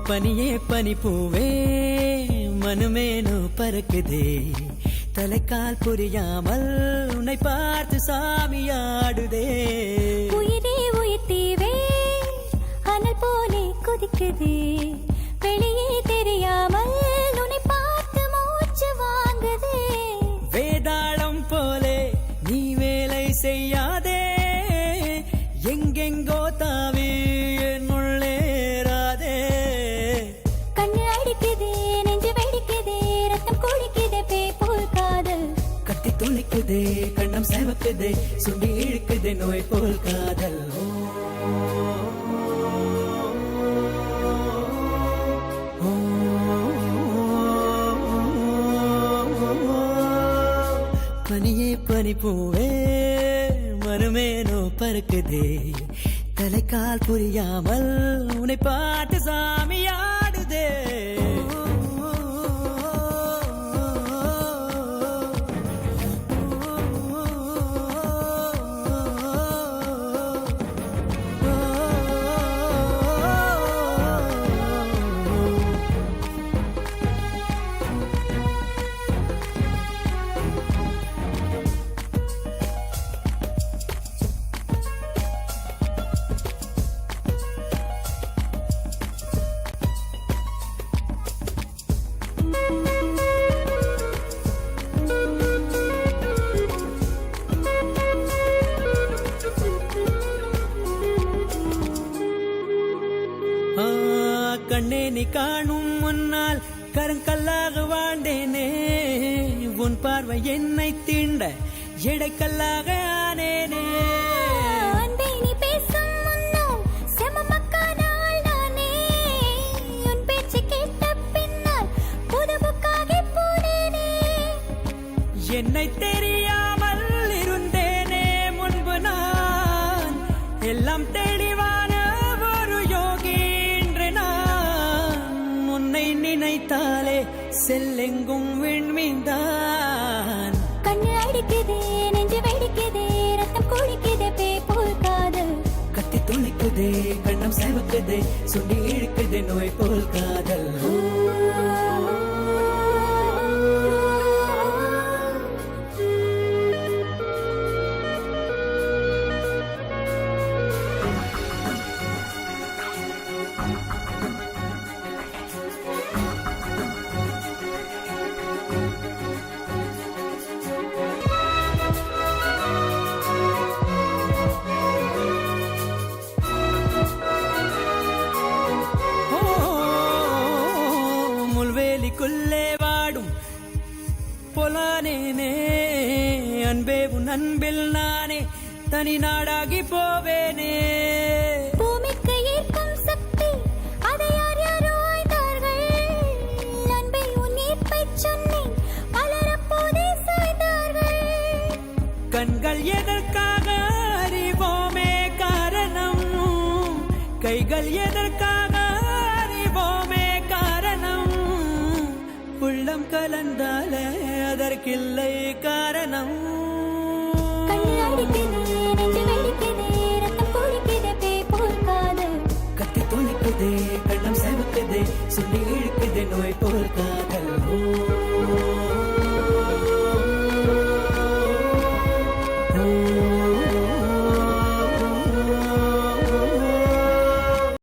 பனியே பனிப்பூவே மனுமேனோ பறக்குதே தலைக்கால் புரியாமல் உன்னை பார்த்து சாமியாடுதே உயிரே உயிர் தீவே அனல் போலே கொதிக்குதே வெளியே தெரியாமல் உன்னை பார்த்து மூச்சு வாங்குதே வேதாளம் போலே நீ வேலை செய்யாதே எங்கெங்கோ தாவி என்னுள்ளேராதே கண்ணு அடிக்குதே நெஞ்சு வெடிக்குதே ரத்தம் குடிக்குதே பேய் காதல் கத்தி துளிக்குதே கண்ணம் சேவக்குதே சுண்டி இழுக்குதே நோய் போல் காதல் பனியே பனிப்பூவே மறுமேனோ பறக்குதே தலைக்கால் புரியாமல் உன்னை பாட்டு சாமியாடுதே கண்ணே நீ காணும் முன்னால் கருங்கல்லாக வாழ்ந்தேனே உன் பார்வை என்னை தீண்ட எடைக்கல்லாக ஆனேனே அன்பே நீ பேசும் முன்னால் செமமக்கான ஆள் நானே உன் பேச்சு கேட்ட பின்னால் புதுபுக்காகி போனேனே என்னை தெரியாமல் இருந்தேனே முன்பு நான் எல்லாம் தெளிவான ஒரு யோகி நினைத்தாலே செல்லெங்கும் விண்மீந்தான் கண்ணு அடிக்குதே நெஞ்சு வெடிக்குதே ரத்தம் குடிக்குதே பேய் காதல் கத்தி துளிக்குதே கண்ணம் சேவக்குதே சுண்டி இழுக்குதே நோய் போல் காதல் முள்வேலிக்குள்ளே வாடும் பொலானேனே அன்பே உன் அன்பில் நானே தனி நாடாகி போவேனே பூமிக்கு ஈர்க்கும் சக்தி அதை யார் யாரோ ஆய்ந்தார்கள் அன்பை உன் ஈர்ப்பை சொன்னேன் பலரப்போதே சாய்ந்தார்கள் கண்கள் எதற்காக அறிவோமே காரணம் கைகள் எதற்காக அறிவோமே காரணம் உள்ளம் கலந்தாலே அதற்கில்லை காரணம் கண்ணு அடிக்குதே நெஞ்சு வெடிக்குதே ரத்தம் குடிக்குதே பேய் காதல் கத்தி துளிக்குதே கண்ணம் சேவக்குதே சுண்டி இழுக்குதே நோய் போல் காதல்